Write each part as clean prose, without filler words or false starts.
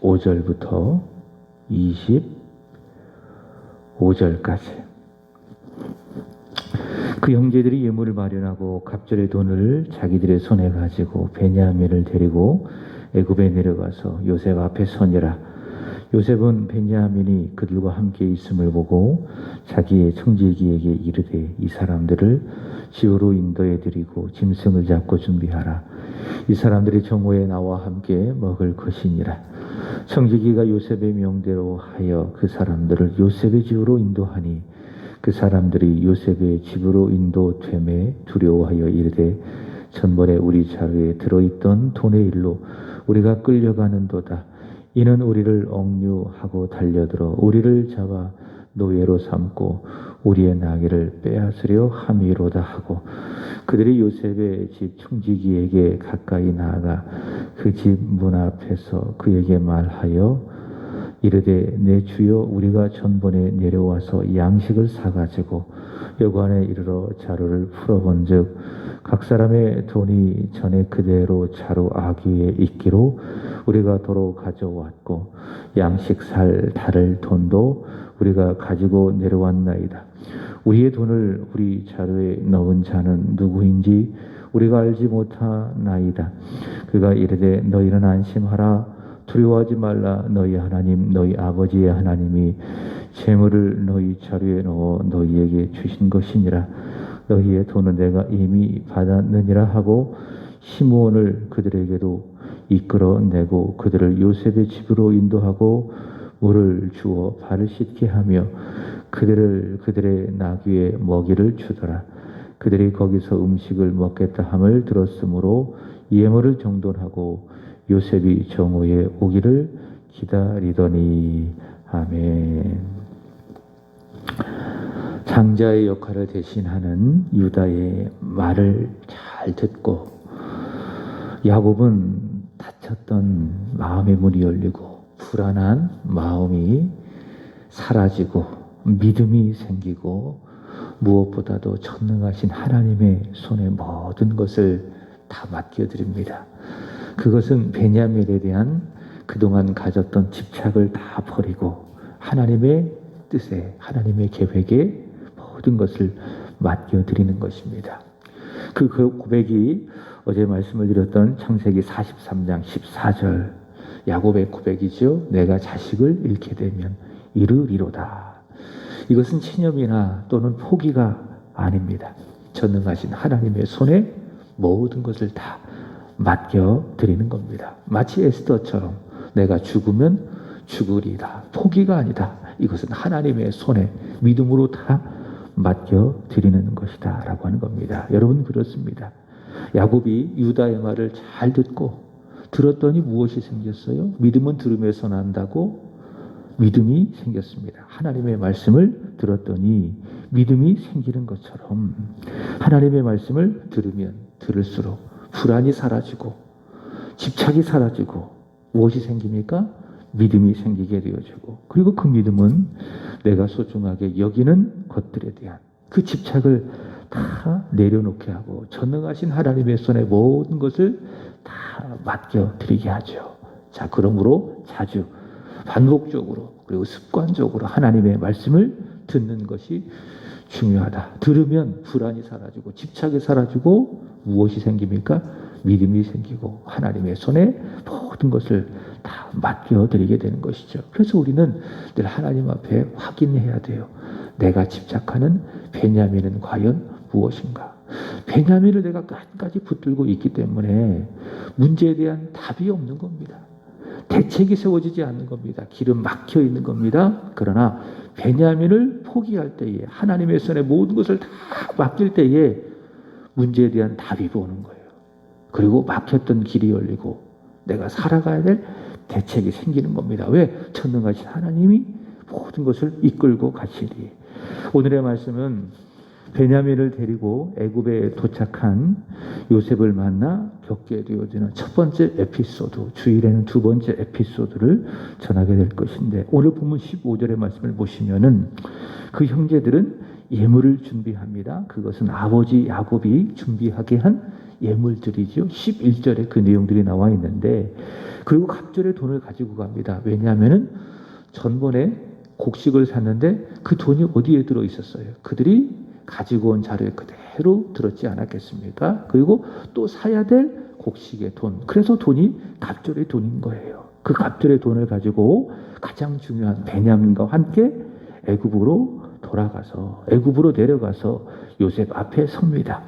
15절부터 25절까지 그 형제들이 예물을 마련하고 갑절의 돈을 자기들의 손에 가지고 베냐민을 데리고 애굽에 내려가서 요셉 앞에 서니라. 요셉은 베냐민이 그들과 함께 있음을 보고 자기의 청지기에게 이르되 이 사람들을 집으로 인도해 드리고 짐승을 잡고 준비하라. 이 사람들이 정오에 나와 함께 먹을 것이니라. 청지기가 요셉의 명대로 하여 그 사람들을 요셉의 집으로 인도하니 그 사람들이 요셉의 집으로 인도됨에 두려워하여 이르되 전번에 우리 자루에 들어있던 돈의 일로 우리가 끌려가는도다. 이는 우리를 억류하고 달려들어 우리를 잡아 노예로 삼고 우리의 나귀를 빼앗으려 함이로다 하고 그들이 요셉의 집 청지기에게 가까이 나아가 그 집 문 앞에서 그에게 말하여 이르되 내 주여 우리가 전번에 내려와서 양식을 사가지고 여관에 이르러 자루를 풀어본즉 각 사람의 돈이 전에 그대로 자루 아귀에 있기로 우리가 도로 가져왔고 양식 살 다를 돈도 우리가 가지고 내려왔나이다. 우리의 돈을 우리 자루에 넣은 자는 누구인지 우리가 알지 못하나이다. 그가 이르되 너희는 안심하라. 두려워하지 말라. 너희 하나님 너희 아버지의 하나님이 재물을 너희 자루에 넣어 너희에게 주신 것이니라. 너희의 돈은 내가 이미 받았느니라 하고 시므온을 그들에게도 이끌어내고 그들을 요셉의 집으로 인도하고 물을 주어 발을 씻게 하며 그들의 나귀의 먹이를 주더라. 그들이 거기서 음식을 먹겠다 함을 들었으므로 예물을 정돈하고 요셉이 정오에 오기를 기다리더니. 아멘. 장자의 역할을 대신하는 유다의 말을 잘 듣고 야곱은 닫혔던 마음의 문이 열리고 불안한 마음이 사라지고 믿음이 생기고 무엇보다도 전능하신 하나님의 손에 모든 것을 다 맡겨드립니다. 그것은 베냐민에 대한 그동안 가졌던 집착을 다 버리고 하나님의 뜻에 하나님의 계획에 모든 것을 맡겨드리는 것입니다. 그 고백이 어제 말씀을 드렸던 창세기 43장 14절 야곱의 고백이죠. 내가 자식을 잃게 되면 이르리로다. 이것은 체념이나 또는 포기가 아닙니다. 전능하신 하나님의 손에 모든 것을 다 맡겨드리는 겁니다. 마치 에스더처럼 내가 죽으면 죽으리라. 포기가 아니다. 이것은 하나님의 손에 믿음으로 다 맡겨드리는 것이다 라고 하는 겁니다. 여러분 그렇습니다. 야곱이 유다의 말을 잘 듣고 들었더니 무엇이 생겼어요? 믿음은 들음에서 난다고 믿음이 생겼습니다. 하나님의 말씀을 들었더니 믿음이 생기는 것처럼 하나님의 말씀을 들으면 들을수록 불안이 사라지고 집착이 사라지고 무엇이 생깁니까? 믿음이 생기게 되어지고 그리고 그 믿음은 내가 소중하게 여기는 것들에 대한 그 집착을 다 내려놓게 하고 전능하신 하나님의 손에 모든 것을 다 맡겨드리게 하죠. 자, 그러므로 자주 반복적으로 그리고 습관적으로 하나님의 말씀을 듣는 것이 중요하다. 들으면 불안이 사라지고 집착이 사라지고 무엇이 생깁니까? 믿음이 생기고 하나님의 손에 모든 것을 다 맡겨드리게 되는 것이죠. 그래서 우리는 늘 하나님 앞에 확인해야 돼요. 내가 집착하는 베냐민은 과연 무엇인가? 베냐민을 내가 끝까지 붙들고 있기 때문에 문제에 대한 답이 없는 겁니다. 대책이 세워지지 않는 겁니다. 길은 막혀 있는 겁니다. 그러나 베냐민을 포기할 때에 하나님의 손에 모든 것을 다 맡길 때에 문제에 대한 답이 보는 거예요. 그리고 막혔던 길이 열리고 내가 살아가야 될 대책이 생기는 겁니다. 왜? 전능하신 하나님이 모든 것을 이끌고 가시리. 오늘의 말씀은 베냐민을 데리고 애굽에 도착한 요셉을 만나 겪게 되어지는 첫 번째 에피소드, 주일에는 두 번째 에피소드를 전하게 될 것인데 오늘 본문 15절의 말씀을 보시면은 그 형제들은 예물을 준비합니다. 그것은 아버지 야곱이 준비하게 한 예물들이죠. 11절에 그 내용들이 나와 있는데, 그리고 갑절에 돈을 가지고 갑니다. 왜냐하면은 전번에 곡식을 샀는데 그 돈이 어디에 들어 있었어요? 그들이 가지고 온 자료에 그대로 들었지 않았겠습니까? 그리고 또 사야 될 곡식의 돈. 그래서 돈이 갑절의 돈인 거예요. 그 갑절의 돈을 가지고 가장 중요한 베냐민과 함께 애굽으로 애굽으로 내려가서 요셉 앞에 섭니다.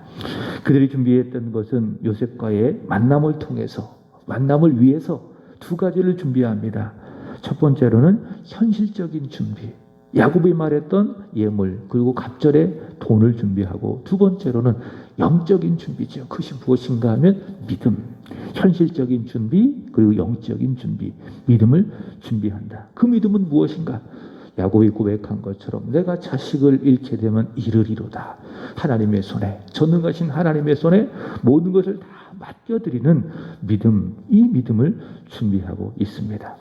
그들이 준비했던 것은 요셉과의 만남을 위해서 두 가지를 준비합니다. 첫 번째로는 현실적인 준비, 야곱이 말했던 예물, 그리고 갑절에 돈을 준비하고, 두 번째로는 영적인 준비죠. 그것이 무엇인가 하면 믿음, 현실적인 준비, 그리고 영적인 준비, 믿음을 준비한다. 그 믿음은 무엇인가? 야곱이 고백한 것처럼 내가 자식을 잃게 되면 이르리로다. 하나님의 손에, 전능하신 하나님의 손에 모든 것을 다 맡겨드리는 믿음, 이 믿음을 준비하고 있습니다.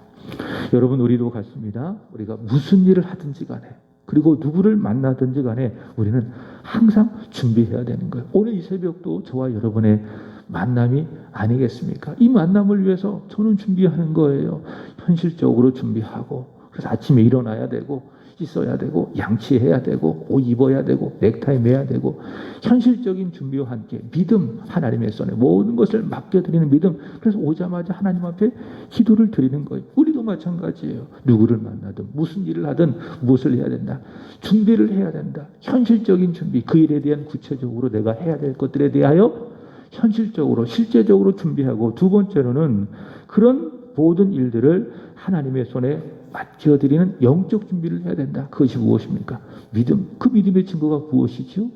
여러분, 우리도 같습니다. 우리가 무슨 일을 하든지 간에, 그리고 누구를 만나든지 간에 우리는 항상 준비해야 되는 거예요. 오늘 이 새벽도 저와 여러분의 만남이 아니겠습니까? 이 만남을 위해서 저는 준비하는 거예요. 현실적으로 준비하고, 그래서 아침에 일어나야 되고, 씻어야 되고, 양치해야 되고, 옷 입어야 되고, 넥타이 매야 되고, 현실적인 준비와 함께 믿음, 하나님의 손에 모든 것을 맡겨드리는 믿음. 그래서 오자마자 하나님 앞에 기도를 드리는 거예요. 우리도 마찬가지예요. 누구를 만나든 무슨 일을 하든 무엇을 해야 된다. 준비를 해야 된다. 현실적인 준비, 그 일에 대한 구체적으로 내가 해야 될 것들에 대하여 현실적으로 실제적으로 준비하고, 두 번째로는 그런 모든 일들을 하나님의 손에 맡겨드리는 영적 준비를 해야 된다. 그것이 무엇입니까? 믿음. 그 믿음의 증거가 무엇이죠?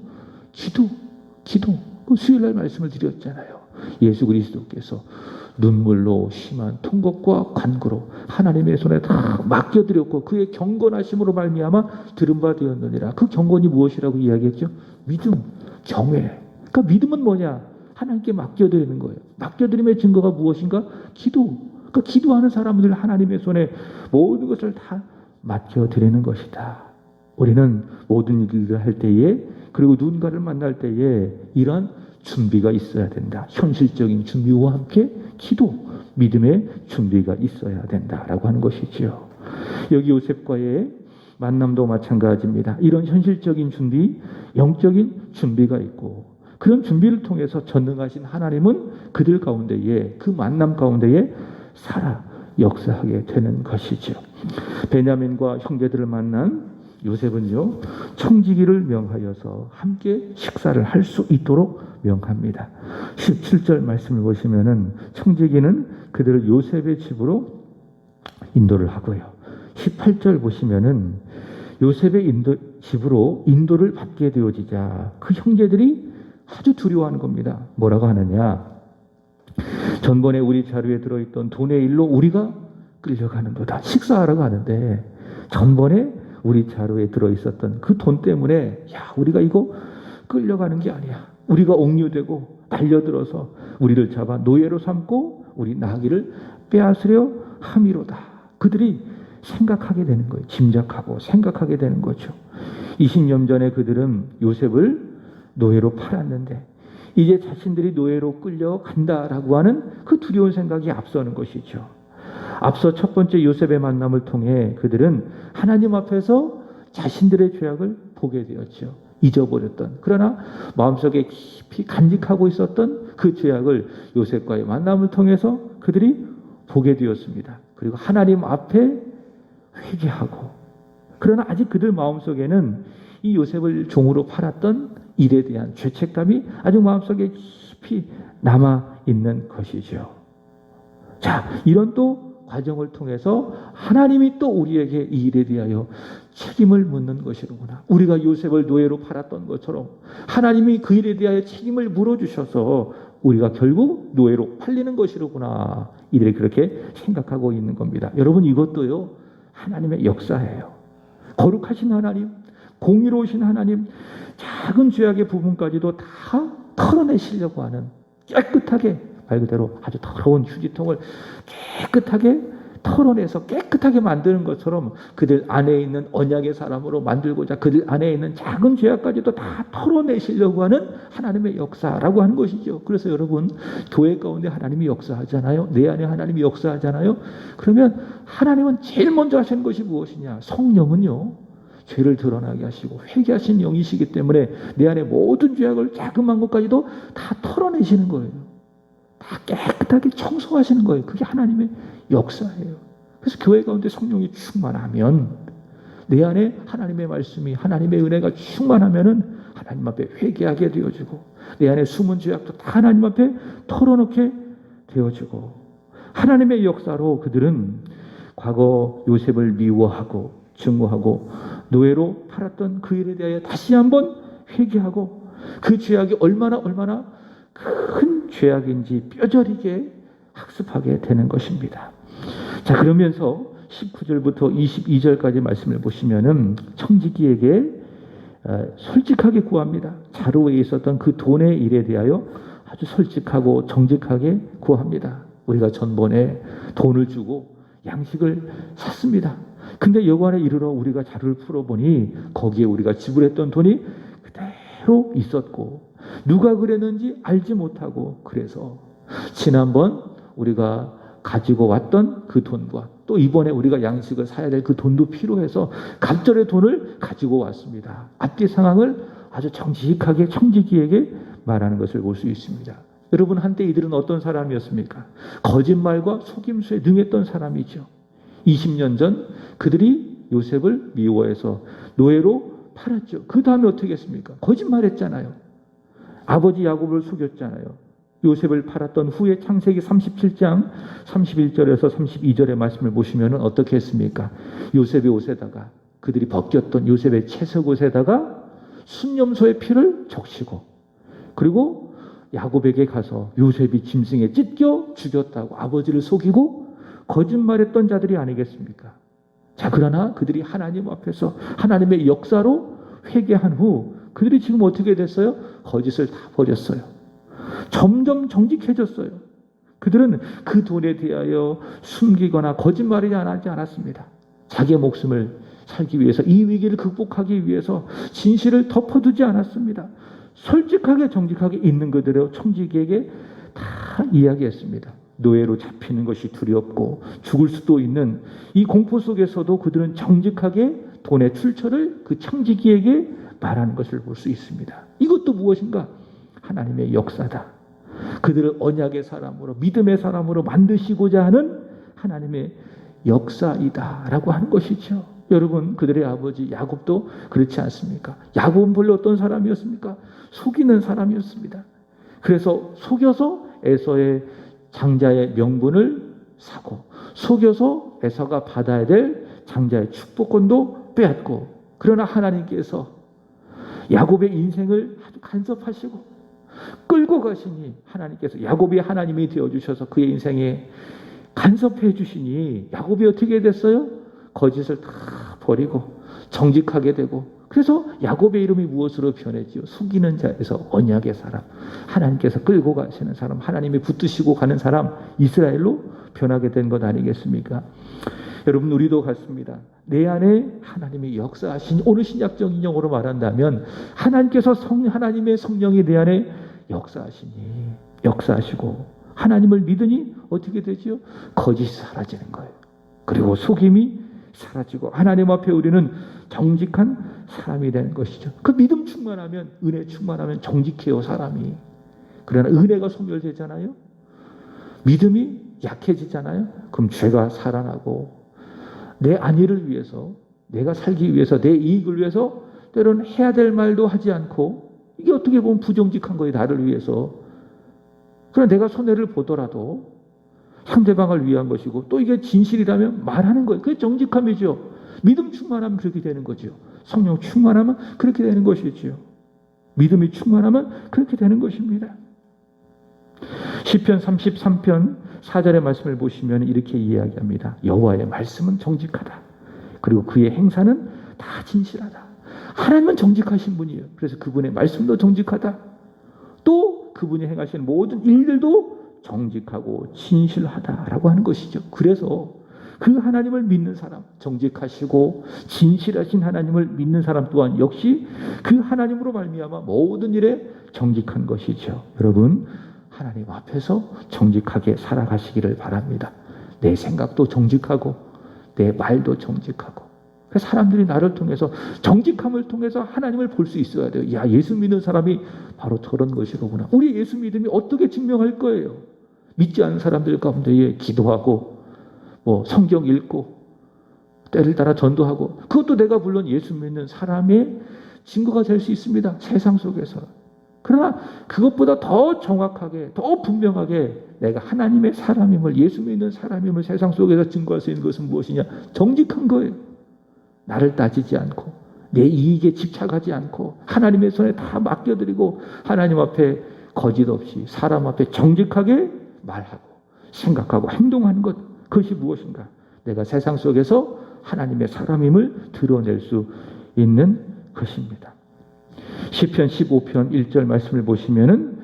기도. 그 수요일날 말씀을 드렸잖아요. 예수 그리스도께서 눈물로 심한 통곡과 간구로 하나님의 손에 다 맡겨드렸고, 그의 경건하심으로 말미암아 들은 바 되었느니라. 그 경건이 무엇이라고 이야기했죠? 믿음, 경외. 그러니까 믿음은 뭐냐? 하나님께 맡겨드리는 거예요. 맡겨드림의 증거가 무엇인가? 기도. 그러니까 기도하는 사람들 하나님의 손에 모든 것을 다 맡겨드리는 것이다. 우리는 모든 일을 할 때에, 그리고 누군가를 만날 때에 이러한 준비가 있어야 된다. 현실적인 준비와 함께 기도, 믿음의 준비가 있어야 된다라고 하는 것이지요. 여기 요셉과의 만남도 마찬가지입니다. 이런 현실적인 준비, 영적인 준비가 있고, 그런 준비를 통해서 전능하신 하나님은 그들 가운데에, 그 만남 가운데에 살아 역사하게 되는 것이죠. 베냐민과 형제들을 만난 요셉은요, 청지기를 명하여서 함께 식사를 할 수 있도록 명합니다. 17절 말씀을 보시면은 청지기는 그들을 요셉의 집으로 인도를 하고요. 18절 보시면은 요셉의 집으로 인도를 받게 되어지자 그 형제들이 아주 두려워하는 겁니다. 뭐라고 하느냐? 전번에 우리 자료에 들어있던 돈의 일로 우리가 끌려가는도다. 식사하러 가는데 전번에 우리 자료에 들어있었던 그 돈 때문에 우리가 이거 끌려가는 게 아니야. 우리가 옥류되고 달려들어서 우리를 잡아 노예로 삼고 우리 나귀를 빼앗으려 함이로다. 그들이 생각하게 되는 거예요. 짐작하고 생각하게 되는 거죠. 20년 전에 그들은 요셉을 노예로 팔았는데 이제 자신들이 노예로 끌려간다라고 하는 그 두려운 생각이 앞서는 것이죠. 앞서 첫 번째 요셉의 만남을 통해 그들은 하나님 앞에서 자신들의 죄악을 보게 되었죠. 잊어버렸던, 그러나 마음속에 깊이 간직하고 있었던 그 죄악을 요셉과의 만남을 통해서 그들이 보게 되었습니다. 그리고 하나님 앞에 회개하고, 그러나 아직 그들 마음속에는 이 요셉을 종으로 팔았던 일에 대한 죄책감이 아주 마음속에 깊이 남아있는 것이죠. 자, 이런 또 과정을 통해서 하나님이 또 우리에게 이 일에 대하여 책임을 묻는 것이로구나. 우리가 요셉을 노예로 팔았던 것처럼 하나님이 그 일에 대하여 책임을 물어주셔서 우리가 결국 노예로 팔리는 것이로구나. 이들이 그렇게 생각하고 있는 겁니다. 여러분, 이것도요, 하나님의 역사예요. 거룩하신 하나님, 공의로우신 하나님, 작은 죄악의 부분까지도 다 털어내시려고 하는, 깨끗하게, 말 그대로 아주 더러운 휴지통을 깨끗하게 털어내서 깨끗하게 만드는 것처럼 그들 안에 있는 언약의 사람으로 만들고자 그들 안에 있는 작은 죄악까지도 다 털어내시려고 하는 하나님의 역사라고 하는 것이죠. 그래서 여러분, 교회 가운데 하나님이 역사하잖아요. 내 안에 하나님이 역사하잖아요. 그러면 하나님은 제일 먼저 하시는 것이 무엇이냐? 성령은요, 죄를 드러나게 하시고 회개하신 영이시기 때문에 내 안에 모든 죄악을 자그마한 것까지도 다 털어내시는 거예요. 다 깨끗하게 청소하시는 거예요. 그게 하나님의 역사예요. 그래서 교회 가운데 성령이 충만하면, 내 안에 하나님의 말씀이, 하나님의 은혜가 충만하면은 하나님 앞에 회개하게 되어지고, 내 안에 숨은 죄악도 다 하나님 앞에 털어놓게 되어지고, 하나님의 역사로 그들은 과거 요셉을 미워하고 증오하고 노예로 팔았던 그 일에 대하여 다시 한번 회개하고, 그 죄악이 얼마나 큰 죄악인지 뼈저리게 학습하게 되는 것입니다. 자, 그러면서 19절부터 22절까지 말씀을 보시면은 청지기에게 솔직하게 구합니다. 자루에 있었던 그 돈의 일에 대하여 아주 솔직하고 정직하게 구합니다. 우리가 전번에 돈을 주고 양식을 샀습니다. 근데 여관에 이르러 우리가 자루를 풀어보니 거기에 우리가 지불했던 돈이 그대로 있었고, 누가 그랬는지 알지 못하고, 그래서 지난번 우리가 가지고 왔던 그 돈과 또 이번에 우리가 양식을 사야 될 그 돈도 필요해서 갑절의 돈을 가지고 왔습니다. 앞뒤 상황을 아주 정직하게 청지기에게 말하는 것을 볼 수 있습니다. 여러분, 한때 이들은 어떤 사람이었습니까? 거짓말과 속임수에 능했던 사람이죠. 20년 전 그들이 요셉을 미워해서 노예로 팔았죠. 그 다음에 어떻게 했습니까? 거짓말했잖아요. 아버지 야곱을 속였잖아요. 요셉을 팔았던 후에 창세기 37장 31절에서 32절의 말씀을 보시면 어떻게 했습니까? 요셉의 옷에다가, 그들이 벗겼던 요셉의 채색 옷에다가 순념소의 피를 적시고, 그리고 야곱에게 가서 요셉이 짐승에 찢겨 죽였다고 아버지를 속이고 거짓말했던 자들이 아니겠습니까? 자, 그러나 그들이 하나님 앞에서 하나님의 역사로 회개한 후 그들이 지금 어떻게 됐어요? 거짓을 다 버렸어요. 점점 정직해졌어요. 그들은 그 돈에 대하여 숨기거나 거짓말을 하지 않았습니다. 자기의 목숨을 살기 위해서, 이 위기를 극복하기 위해서 진실을 덮어두지 않았습니다. 솔직하게 정직하게 있는 그대로 청지기에게 다 이야기했습니다. 노예로 잡히는 것이 두렵고 죽을 수도 있는 이 공포 속에서도 그들은 정직하게 돈의 출처를 그 청지기에게 말하는 것을 볼 수 있습니다. 이것도 무엇인가? 하나님의 역사다. 그들을 언약의 사람으로, 믿음의 사람으로 만드시고자 하는 하나님의 역사이다라고 하는 것이죠. 여러분, 그들의 아버지 야곱도 그렇지 않습니까? 야곱은 본래 어떤 사람이었습니까? 속이는 사람이었습니다. 그래서 속여서 에서의 장자의 명분을 사고, 속여서 에서가 받아야 될 장자의 축복권도 빼앗고, 그러나 하나님께서 야곱의 인생을 아주 간섭하시고 끌고 가시니, 하나님께서 야곱이 하나님이 되어주셔서 그의 인생에 간섭해 주시니 야곱이 어떻게 됐어요? 거짓을 다 버리고 정직하게 되고, 그래서 야곱의 이름이 무엇으로 변했지요? 속이는 자에서 언약의 사람, 하나님께서 끌고 가시는 사람, 하나님이 붙드시고 가는 사람, 이스라엘로 변하게 된 것 아니겠습니까? 여러분, 우리도 같습니다. 내 안에 하나님이 역사하신, 오늘 신약적 인용으로 말한다면 하나님께서 하나님의 성령이 내 안에 역사하시고 하나님을 믿으니 어떻게 되지요? 거짓이 사라지는 거예요. 그리고 속임이 사라지고 하나님 앞에 우리는 정직한 사람이 되는 것이죠. 그 믿음 충만하면, 은혜 충만하면 정직해요, 사람이. 그러나 은혜가 소멸되잖아요. 믿음이 약해지잖아요. 그럼 죄가 살아나고 내 안위를 위해서, 내가 살기 위해서, 내 이익을 위해서 때로는 해야 될 말도 하지 않고, 이게 어떻게 보면 부정직한 거예요, 나를 위해서. 그러나 내가 손해를 보더라도 상대방을 위한 것이고, 또 이게 진실이라면 말하는 거예요. 그게 정직함이죠. 믿음 충만하면 그렇게 되는 거죠. 성령 충만하면 그렇게 되는 것이지요. 믿음이 충만하면 그렇게 되는 것입니다. 시편 33편 4절의 말씀을 보시면 이렇게 이야기합니다. 여호와의 말씀은 정직하다. 그리고 그의 행사는 다 진실하다. 하나님은 정직하신 분이에요. 그래서 그분의 말씀도 정직하다. 또 그분이 행하시는 모든 일들도 정직하고 진실하다라고 하는 것이죠. 그래서 그 하나님을 믿는 사람, 정직하시고 진실하신 하나님을 믿는 사람 또한 역시 그 하나님으로 말미암아 모든 일에 정직한 것이죠. 여러분, 하나님 앞에서 정직하게 살아가시기를 바랍니다. 내 생각도 정직하고 내 말도 정직하고. 그래서 사람들이 나를 통해서, 정직함을 통해서 하나님을 볼 수 있어야 돼요. 야, 예수 믿는 사람이 바로 저런 것이로구나. 우리 예수 믿음이 어떻게 증명할 거예요? 믿지 않는 사람들 가운데에 기도하고 성경 읽고 때를 따라 전도하고, 그것도 내가 물론 예수 믿는 사람의 증거가 될 수 있습니다. 세상 속에서. 그러나 그것보다 더 정확하게, 더 분명하게 내가 하나님의 사람임을, 예수 믿는 사람임을 세상 속에서 증거할 수 있는 것은 무엇이냐? 정직한 거예요. 나를 따지지 않고 내 이익에 집착하지 않고 하나님의 손에 다 맡겨드리고 하나님 앞에 거짓 없이 사람 앞에 정직하게 말하고 생각하고 행동하는 것, 그것이 무엇인가? 내가 세상 속에서 하나님의 사람임을 드러낼 수 있는 것입니다. 시편 15편 1절 말씀을 보시면은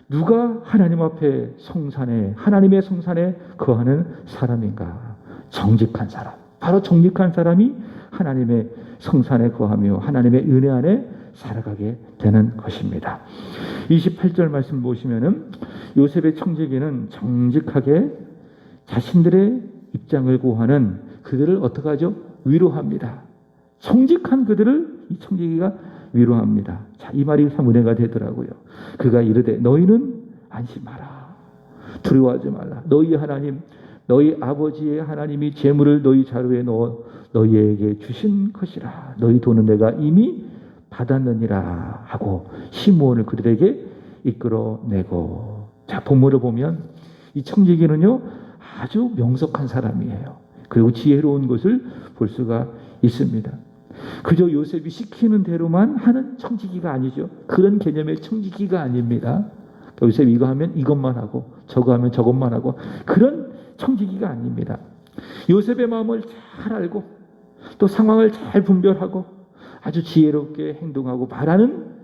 누가 하나님 앞에 성산에, 하나님의 성산에 거하는 사람인가? 정직한 사람. 바로 정직한 사람이 하나님의 성산에 거하며 하나님의 은혜 안에 살아가게 되는 것입니다. 28절 말씀 보시면은 요셉의 청지기는 정직하게 자신들의 입장을 고하는 그들을 어떻게 하죠? 위로합니다. 정직한 그들을 이 청지기가 위로합니다. 자, 이 말이 참 은혜가 되더라고요. 그가 이르되 너희는 안심하라. 두려워하지 말라. 너희 하나님, 너희 아버지의 하나님이 재물을 너희 자루에 넣어 너희에게 주신 것이라. 너희 돈은 내가 이미 받았느니라 하고 시므온을 그들에게 이끌어내고. 자, 본문을 보면 이 청지기는요 아주 명석한 사람이에요. 그리고 지혜로운 것을 볼 수가 있습니다. 그저 요셉이 시키는 대로만 하는 청지기가 아니죠. 그런 개념의 청지기가 아닙니다. 요셉이 이거 하면 이것만 하고 저거 하면 저것만 하고 그런 청지기가 아닙니다. 요셉의 마음을 잘 알고 또 상황을 잘 분별하고 아주 지혜롭게 행동하고 말하는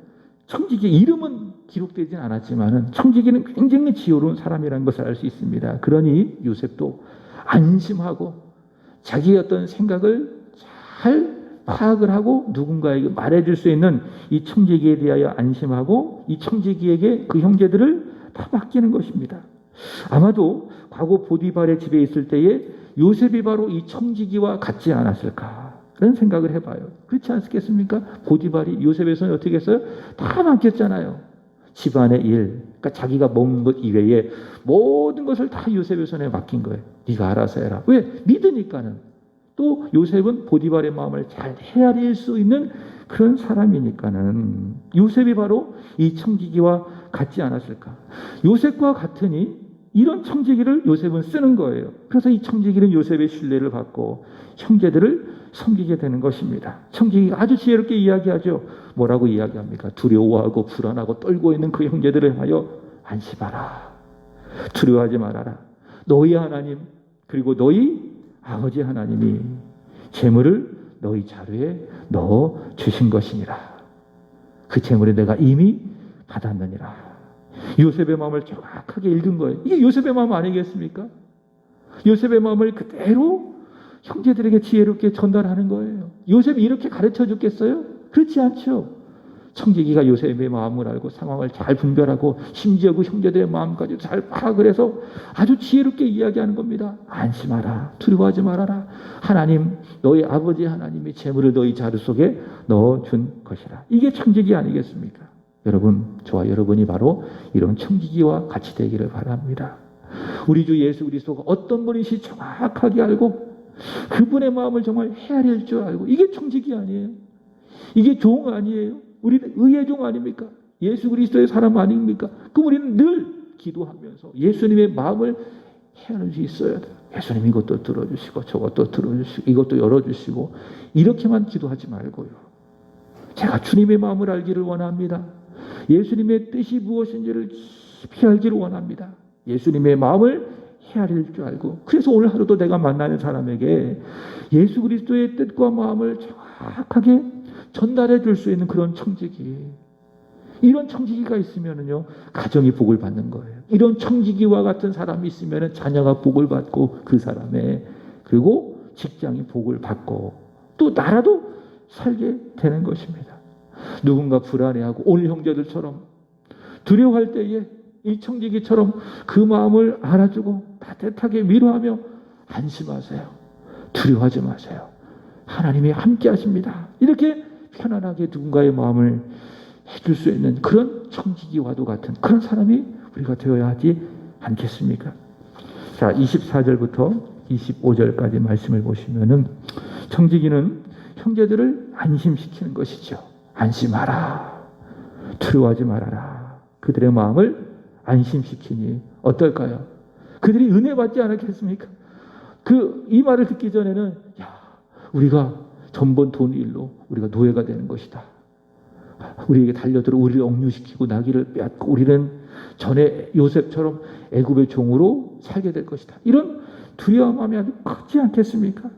청지기, 이름은 기록되진 않았지만 청지기는 굉장히 지혜로운 사람이라는 것을 알 수 있습니다. 그러니 요셉도 안심하고 자기의 어떤 생각을 잘 파악을 하고 누군가에게 말해줄 수 있는 이 청지기에 대하여 안심하고 이 청지기에게 그 형제들을 다 맡기는 것입니다. 아마도 과거 보디발의 집에 있을 때에 요셉이 바로 이 청지기와 같지 않았을까 그런 생각을 해봐요. 그렇지 않겠습니까? 보디발이 요셉의 손에 어떻게 했어요? 다 맡겼잖아요. 집안의 일, 그러니까 자기가 먹는 것 이외에 모든 것을 다 요셉의 손에 맡긴 거예요. 네가 알아서 해라. 왜? 믿으니까는. 또 요셉은 보디발의 마음을 잘 헤아릴 수 있는 그런 사람이니까는 요셉이 바로 이 청지기와 같지 않았을까. 요셉과 같으니 이런 청지기를 요셉은 쓰는 거예요. 그래서 이 청지기는 요셉의 신뢰를 받고 형제들을 섬기게 되는 것입니다. 청지기가 아주 지혜롭게 이야기하죠. 뭐라고 이야기합니까? 두려워하고 불안하고 떨고 있는 그 형제들을 하여 안심하라. 두려워하지 말아라. 너희 하나님 그리고 너희 아버지 하나님이 재물을 너희 자루에 넣어 주신 것이니라. 그 재물을 내가 이미 받았느니라. 요셉의 마음을 정확하게 읽은 거예요. 이게 요셉의 마음 아니겠습니까? 요셉의 마음을 그대로 형제들에게 지혜롭게 전달하는 거예요. 요셉이 이렇게 가르쳐 줬겠어요? 그렇지 않죠. 청지기가 요셉의 마음을 알고 상황을 잘 분별하고 심지어 그 형제들의 마음까지 잘 파악을 해서 아주 지혜롭게 이야기하는 겁니다. 안심하라. 두려워하지 말아라. 하나님, 너희 아버지 하나님이 재물을 너희 자루 속에 넣어준 것이라. 이게 청지기 아니겠습니까? 여러분, 저와 여러분이 바로 이런 청지기와 같이 되기를 바랍니다. 우리 주 예수 그리스도가 어떤 분이시 정확하게 알고 그분의 마음을 정말 헤아릴 줄 알고, 이게 청지기 아니에요? 이게 종 아니에요? 우리는 의의 종 아닙니까? 예수 그리스도의 사람 아닙니까? 그럼 우리는 늘 기도하면서 예수님의 마음을 헤아릴 수 있어야 돼요. 예수님 이것도 들어주시고 저것도 들어주시고 이것도 열어주시고, 이렇게만 기도하지 말고요. 제가 주님의 마음을 알기를 원합니다. 예수님의 뜻이 무엇인지를 깊이 알기를 원합니다. 예수님의 마음을 헤아릴 줄 알고, 그래서 오늘 하루도 내가 만나는 사람에게 예수 그리스도의 뜻과 마음을 정확하게 전달해 줄 수 있는 그런 청지기, 이런 청지기가 있으면은요 가정이 복을 받는 거예요. 이런 청지기와 같은 사람이 있으면은 자녀가 복을 받고 그 사람의 그리고 직장이 복을 받고 또 나라도 살게 되는 것입니다. 누군가 불안해하고 오늘 형제들처럼 두려워할 때에 이 청지기처럼 그 마음을 알아주고 따뜻하게 위로하며 안심하세요. 두려워하지 마세요. 하나님이 함께 하십니다. 이렇게 편안하게 누군가의 마음을 해줄 수 있는 그런 청지기와도 같은 그런 사람이 우리가 되어야 하지 않겠습니까? 자, 24절부터 25절까지 말씀을 보시면은 청지기는 형제들을 안심시키는 것이죠. 안심하라. 두려워하지 말아라. 그들의 마음을 안심시키니 어떨까요? 그들이 은혜 받지 않았겠습니까? 이 말을 듣기 전에는 우리가 전번 돈 일로 우리가 노예가 되는 것이다. 우리에게 달려들어 우리를 억류시키고 나귀를 빼앗고 우리는 전에 요셉처럼 애굽의 종으로 살게 될 것이다. 이런 두려운 마음이 아주 크지 않겠습니까?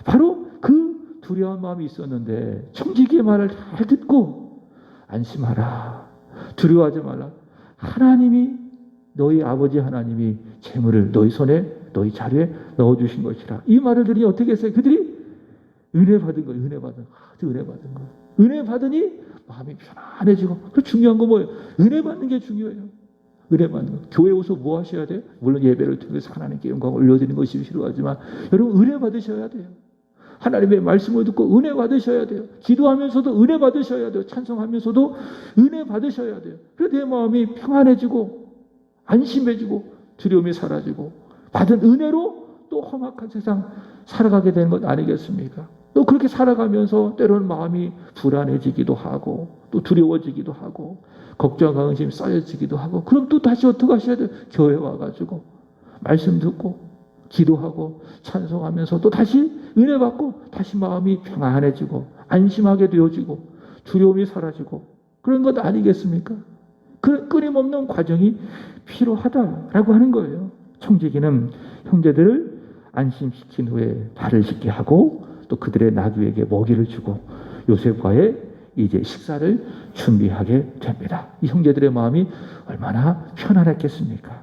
바로 그 두려운 마음이 있었는데 청지기의 말을 잘 듣고 안심하라. 두려워하지 말라. 하나님이 너희 아버지 하나님이 재물을 너희 손에 너희 자리에 넣어주신 것이라. 이 말을 들으니 어떻게 했어요? 그들이 은혜 받은 거예요. 은혜 받은 거예요. 은혜 받으니 마음이 편안해지고. 그 중요한 거 뭐예요? 은혜 받는 게 중요해요. 은혜 받는 거. 교회 오서 뭐 하셔야 돼요? 물론 예배를 통해서 하나님께 영광을 올려드리는 것이 필요하지만 여러분 은혜 받으셔야 돼요. 하나님의 말씀을 듣고 은혜 받으셔야 돼요. 기도하면서도 은혜 받으셔야 돼요. 찬송하면서도 은혜 받으셔야 돼요. 그래서 내 마음이 평안해지고 안심해지고 두려움이 사라지고 받은 은혜로 또 험악한 세상 살아가게 되는 것 아니겠습니까? 또 그렇게 살아가면서 때로는 마음이 불안해지기도 하고 또 두려워지기도 하고 걱정과 의심이 쌓여지기도 하고 그럼 또 다시 어떻게 하셔야 돼요? 교회 와가지고 말씀 듣고 기도하고 찬송하면서 또 다시 은혜 받고 다시 마음이 평안해지고 안심하게 되어지고 두려움이 사라지고 그런 것 아니겠습니까? 그 끊임없는 과정이 필요하다라고 하는 거예요. 청지기는 형제들을 안심시킨 후에 발을 씻게 하고 또 그들의 나귀에게 먹이를 주고 요셉과의 이제 식사를 준비하게 됩니다. 이 형제들의 마음이 얼마나 편안했겠습니까?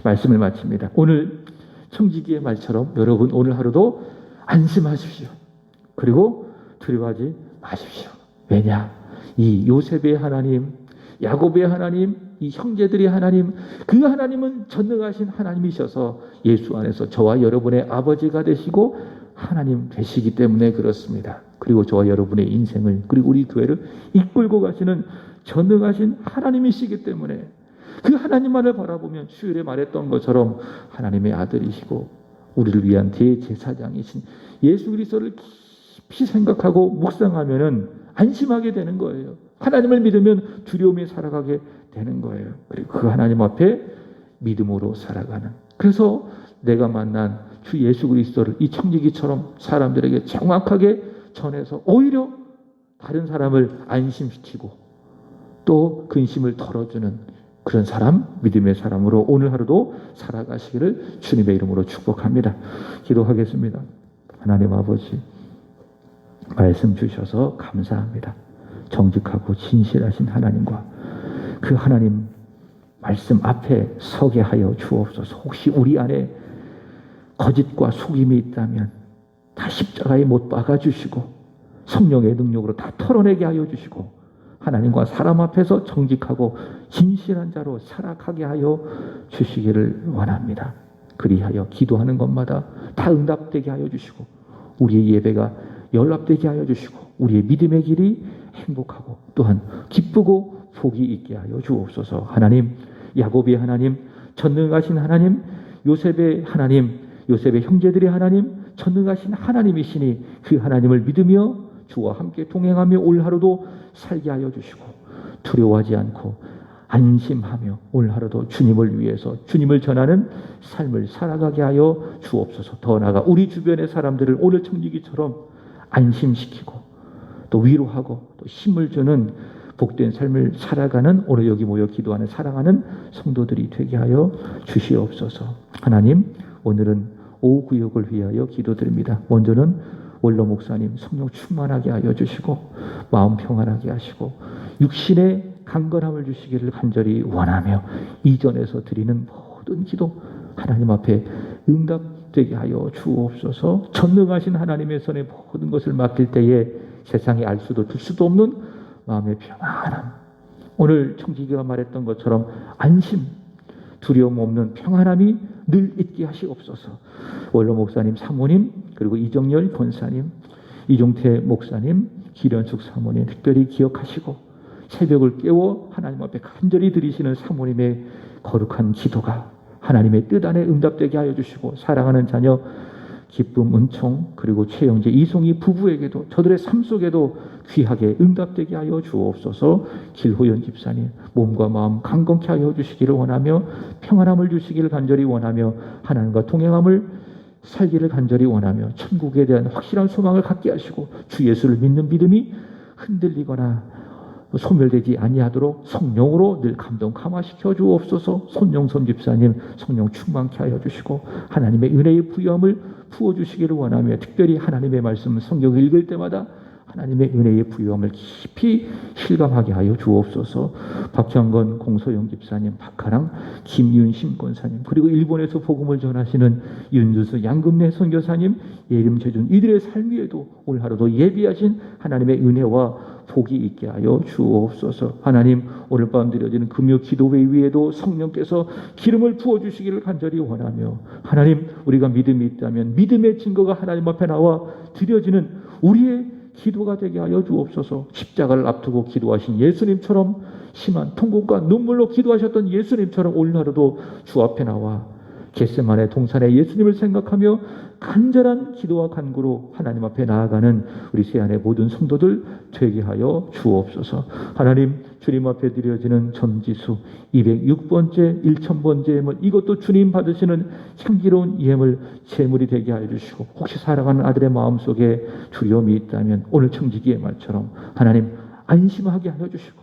말씀을 마칩니다. 오늘 청지기의 말처럼 여러분 오늘 하루도 안심하십시오. 그리고 두려워하지 마십시오. 왜냐? 이 요셉의 하나님, 야곱의 하나님, 이 형제들의 하나님, 그 하나님은 전능하신 하나님이셔서 예수 안에서 저와 여러분의 아버지가 되시고 하나님 되시기 때문에 그렇습니다. 그리고 저와 여러분의 인생을 그리고 우리 교회를 이끌고 가시는 전능하신 하나님이시기 때문에 그 하나님만을 바라보면 수요일에 말했던 것처럼 하나님의 아들이시고 우리를 위한 대제사장이신 예수 그리스도를 깊이 생각하고 묵상하면은 안심하게 되는 거예요. 하나님을 믿으면 두려움이 살아가게 되는 거예요. 그리고 그 하나님 앞에 믿음으로 살아가는. 그래서 내가 만난 주 예수 그리스도를 이 청지기처럼 사람들에게 정확하게 전해서 오히려 다른 사람을 안심시키고 또 근심을 덜어주는 그런 사람, 믿음의 사람으로 오늘 하루도 살아가시기를 주님의 이름으로 축복합니다. 기도하겠습니다. 하나님 아버지, 말씀 주셔서 감사합니다. 정직하고 진실하신 하나님과 그 하나님 말씀 앞에 서게 하여 주옵소서. 혹시 우리 안에 거짓과 속임이 있다면 다 십자가에 못 박아주시고 성령의 능력으로 다 털어내게 하여 주시고 하나님과 사람 앞에서 정직하고 진실한 자로 살아가게 하여 주시기를 원합니다. 그리하여 기도하는 것마다 다 응답되게 하여 주시고 우리의 예배가 연락되게 하여 주시고 우리의 믿음의 길이 행복하고 또한 기쁘고 복이 있게 하여 주옵소서. 하나님, 야곱의 하나님, 전능하신 하나님, 요셉의 하나님, 요셉의 형제들의 하나님, 전능하신 하나님이시니 그 하나님을 믿으며 주와 함께 동행하며 올 하루도 살게 하여 주시고 두려워하지 않고 안심하며 올 하루도 주님을 위해서 주님을 전하는 삶을 살아가게 하여 주옵소서. 더 나아가 우리 주변의 사람들을 오늘 청지기처럼 안심시키고 또 위로하고 또 힘을 주는 복된 삶을 살아가는 오늘 여기 모여 기도하는 사랑하는 성도들이 되게 하여 주시옵소서. 하나님, 오늘은 오후 구역을 위하여 기도드립니다. 먼저는 원로 목사님 성령 충만하게 하여 주시고 마음 평안하게 하시고 육신의 강건함을 주시기를 간절히 원하며 이전에서 드리는 모든 기도 하나님 앞에 응답 되게 하여 주옵소서. 전능하신 하나님의 손에 모든 것을 맡길 때에 세상이 알 수도 들 수도 없는 마음의 평안함, 오늘 청지기가 말했던 것처럼 안심, 두려움 없는 평안함이 늘 있게 하시옵소서. 원로 목사님, 사모님, 그리고 이정열 권사님, 이종태 목사님, 기련숙 사모님 특별히 기억하시고, 새벽을 깨워 하나님 앞에 간절히 드리시는 사모님의 거룩한 기도가 하나님의 뜻 안에 응답되게 하여 주시고, 사랑하는 자녀 기쁨, 은총, 그리고 최영재, 이송이 부부에게도 저들의 삶 속에도 귀하게 응답되게 하여 주옵소서. 길호연 집사님 몸과 마음 강건케 하여 주시기를 원하며, 평안함을 주시기를 간절히 원하며, 하나님과 동행함을 살기를 간절히 원하며, 천국에 대한 확실한 소망을 갖게 하시고, 주 예수를 믿는 믿음이 흔들리거나 소멸되지 아니하도록 성령으로 늘 감동 감화시켜 주옵소서. 손용선 집사님 성령 충만케 하여 주시고, 하나님의 은혜의 부여함을 부어주시기를 원하며, 특별히 하나님의 말씀 성경을 읽을 때마다 하나님의 은혜의 부여함을 깊이 실감하게 하여 주옵소서. 박형건 공소영 집사님, 박하랑 김윤심 권사님, 그리고 일본에서 복음을 전하시는 윤주수 양금래 선교사님, 예림 재준 이들의 삶 위에도 오늘 하루도 예비하신 하나님의 은혜와 복이 있게 하여 주옵소서. 하나님, 오늘 밤 드려지는 금요 기도회 위에도 성령께서 기름을 부어주시기를 간절히 원하며, 하나님, 우리가 믿음이 있다면 믿음의 증거가 하나님 앞에 나와 드려지는 우리의 기도가 되게 하여 주옵소서. 십자가를 앞두고 기도하신 예수님처럼, 심한 통곡과 눈물로 기도하셨던 예수님처럼 오늘 하루도 주 앞에 나와 겟세마네 동산의 예수님을 생각하며 간절한 기도와 간구로 하나님 앞에 나아가는 우리 세안의 모든 성도들 되게 하여 주옵소서. 하나님, 주님 앞에 드려지는 전지수 206번째 1000번째 예물, 이것도 주님 받으시는 향기로운 예물 제물이 되게 하여 주시고, 혹시 살아가는 아들의 마음속에 두려움이 있다면 오늘 청지기의 말처럼 하나님 안심하게 하여 주시고,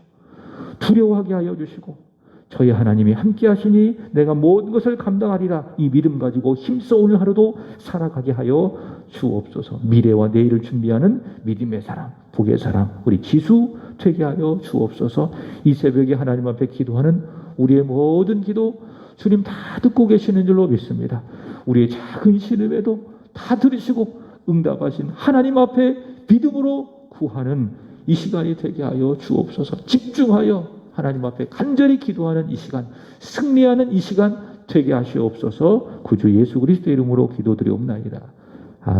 두려워하게 하여 주시고, 저희 하나님이 함께 하시니 내가 모든 것을 감당하리라, 이 믿음 가지고 힘써 오늘 하루도 살아가게 하여 주옵소서. 미래와 내일을 준비하는 믿음의 사람, 복의 사람 우리 지수 되게 하여 주옵소서. 이 새벽에 하나님 앞에 기도하는 우리의 모든 기도 주님 다 듣고 계시는 줄로 믿습니다. 우리의 작은 신음에도 다 들으시고 응답하신 하나님 앞에 믿음으로 구하는 이 시간이 되게 하여 주옵소서. 집중하여 하나님 앞에 간절히 기도하는 이 시간, 승리하는 이 시간 되게 하시옵소서. 구주 예수 그리스도의 이름으로 기도드리옵나이다.